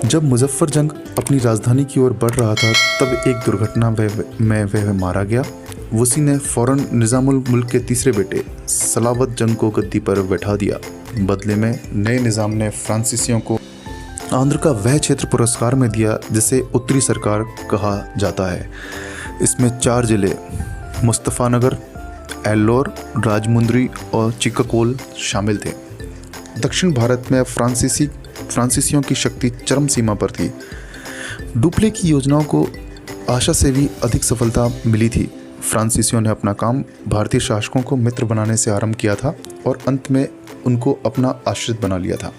जब मुजफ्फर जंग अपनी राजधानी की ओर बढ़ रहा था तब एक दुर्घटना में वह मारा गया। उसी ने फौरन निज़ामुल मुल्क के तीसरे बेटे सलावत जंग को गद्दी पर बैठा दिया। बदले में नए निज़ाम ने फ्रांसीसियों को आंध्र का वह क्षेत्र पुरस्कार में दिया जिसे उत्तरी सरकार कहा जाता है। इसमें 4 जिले मुस्तफ़ानगर, एल्लोर, राजमुंद्री और चिक्काकोल शामिल थे। दक्षिण भारत में फ्रांसीसियों की शक्ति चरम सीमा पर थी। डुप्ले की योजनाओं को आशा से भी अधिक सफलता मिली थी। फ्रांसीसियों ने अपना काम भारतीय शासकों को मित्र बनाने से आरंभ किया था और अंत में उनको अपना आश्रित बना लिया था।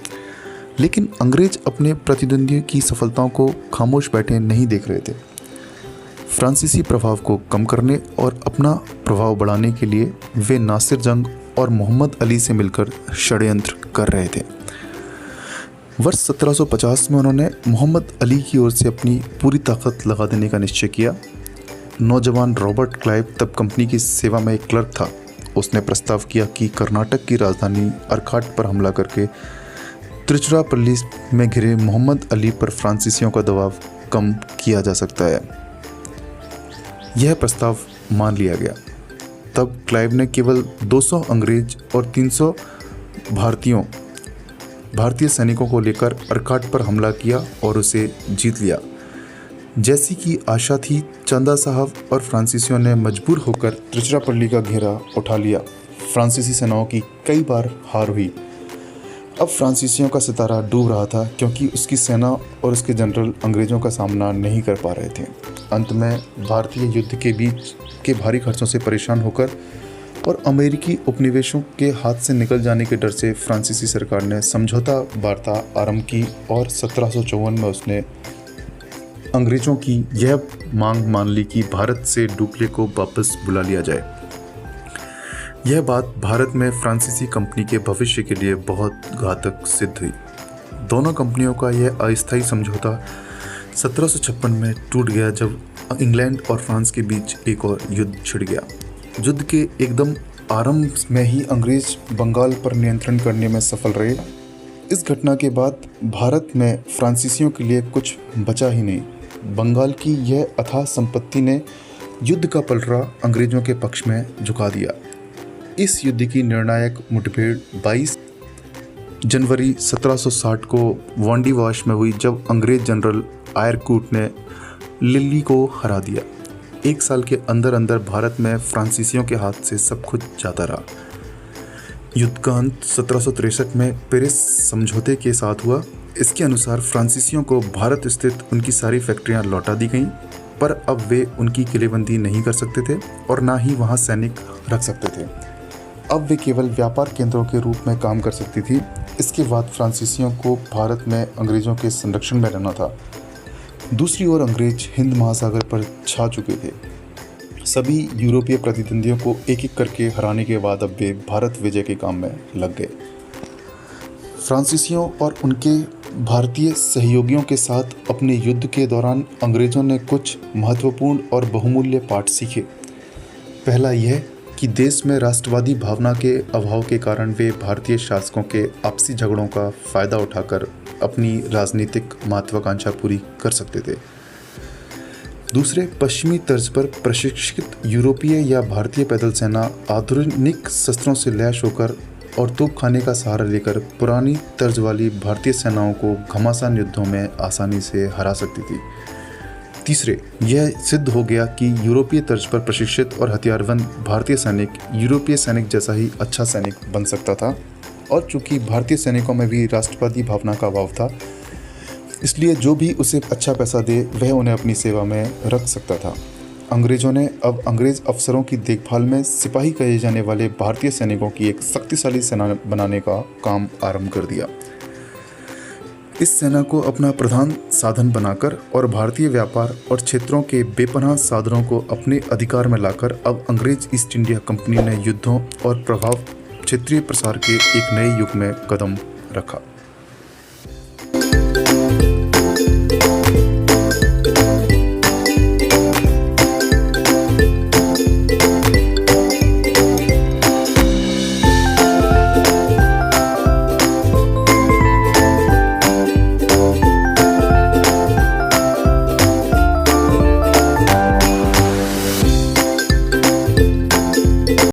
लेकिन अंग्रेज अपने प्रतिद्वंदियों की सफलताओं को खामोश बैठे नहीं देख रहे थे। फ्रांसीसी प्रभाव को कम करने और अपना प्रभाव बढ़ाने के लिए वे नासिर जंग और मोहम्मद अली से मिलकर षड्यंत्र कर रहे थे। वर्ष 1750 में उन्होंने मोहम्मद अली की ओर से अपनी पूरी ताकत लगा देने का निश्चय किया। नौजवान रॉबर्ट क्लाइव तब कंपनी की सेवा में एक क्लर्क था। उसने प्रस्ताव किया कि कर्नाटक की राजधानी अर्काट पर हमला करके तिरुचिरापल्ली में घिरे मोहम्मद अली पर फ्रांसीसियों का दबाव कम किया जा सकता है। यह प्रस्ताव मान लिया गया। तब क्लाइव ने केवल 200 अंग्रेज और 300 भारतीय सैनिकों को लेकर अर्काट पर हमला किया और उसे जीत लिया। जैसी कि आशा थी, चंदा साहब और फ्रांसीसियों ने मजबूर होकर तिरुचिरापल्ली का घेरा उठा लिया। फ्रांसीसी सेनाओं की कई बार हार हुई। अब फ्रांसीसियों का सितारा डूब रहा था क्योंकि उसकी सेना और उसके जनरल अंग्रेज़ों का सामना नहीं कर पा रहे थे। अंत में भारतीय युद्ध के बीच के भारी खर्चों से परेशान होकर और अमेरिकी उपनिवेशों के हाथ से निकल जाने के डर से फ्रांसीसी सरकार ने समझौता वार्ता आरंभ की और 1754 में उसने अंग्रेज़ों की यह मांग मान ली कि भारत से डुप्ले को वापस बुला लिया जाए। यह बात भारत में फ्रांसीसी कंपनी के भविष्य के लिए बहुत घातक सिद्ध हुई। दोनों कंपनियों का यह अस्थायी समझौता 1756 में टूट गया जब इंग्लैंड और फ्रांस के बीच एक और युद्ध छिड़ गया। युद्ध के एकदम आरंभ में ही अंग्रेज बंगाल पर नियंत्रण करने में सफल रहे। इस घटना के बाद भारत में फ्रांसीसियों के लिए कुछ बचा ही नहीं। बंगाल की यह अथाह संपत्ति ने युद्ध का पलड़ा अंग्रेजों के पक्ष में झुका दिया। इस युद्ध की निर्णायक मुठभेड़ 22 जनवरी 1760 को वांडीवाश में हुई जब अंग्रेज जनरल आयरकूट ने लिल्ली को हरा दिया। 1 साल के अंदर अंदर भारत में फ्रांसीसियों के हाथ से सब कुछ जाता रहा। युद्ध का अंत 1763 में पेरिस समझौते के साथ हुआ। इसके अनुसार फ्रांसीसियों को भारत स्थित उनकी सारी फैक्ट्रियां लौटा दी गईं, पर अब वे उनकी किलेबंदी नहीं कर सकते थे और ना ही वहां सैनिक रख सकते थे। अब वे केवल व्यापार केंद्रों के रूप में काम कर सकती थी। इसके बाद फ्रांसीसियों को भारत में अंग्रेज़ों के संरक्षण में रहना था। दूसरी ओर अंग्रेज हिंद महासागर पर छा चुके थे। सभी यूरोपीय प्रतिद्वंदियों को एक एक करके हराने के बाद अब वे भारत विजय के काम में लग गए। फ्रांसीसियों और उनके भारतीय सहयोगियों के साथ अपने युद्ध के दौरान अंग्रेज़ों ने कुछ महत्वपूर्ण और बहुमूल्य पाठ सीखे। पहला यह कि देश में राष्ट्रवादी भावना के अभाव के कारण वे भारतीय शासकों के आपसी झगड़ों का फ़ायदा उठाकर अपनी राजनीतिक महत्वाकांक्षा पूरी कर सकते थे। दूसरे, पश्चिमी तर्ज पर प्रशिक्षित यूरोपीय या भारतीय पैदल सेना आधुनिक शस्त्रों से लैस होकर और तोपखाने का सहारा लेकर पुरानी तर्ज वाली भारतीय सेनाओं को घमासान युद्धों में आसानी से हरा सकती थी। तीसरे, यह सिद्ध हो गया कि यूरोपीय तर्ज पर प्रशिक्षित और हथियारबंद भारतीय सैनिक यूरोपीय सैनिक जैसा ही अच्छा सैनिक बन सकता था, और चूंकि भारतीय सैनिकों में भी राष्ट्रवादी भावना का अभाव था, इसलिए जो भी उसे अच्छा पैसा दे वह उन्हें अपनी सेवा में रख सकता था। अंग्रेजों ने अब अंग्रेज अफसरों की देखभाल में सिपाही कहे जाने वाले भारतीय सैनिकों की एक शक्तिशाली सेना बनाने का काम आरंभ कर दिया। इस सेना को अपना प्रधान साधन बनाकर और भारतीय व्यापार और क्षेत्रों के बेपनाह साधनों को अपने अधिकार में लाकर अब अंग्रेज ईस्ट इंडिया कंपनी ने युद्धों और प्रभाव क्षेत्रीय प्रसार के एक नए युग में कदम रखा।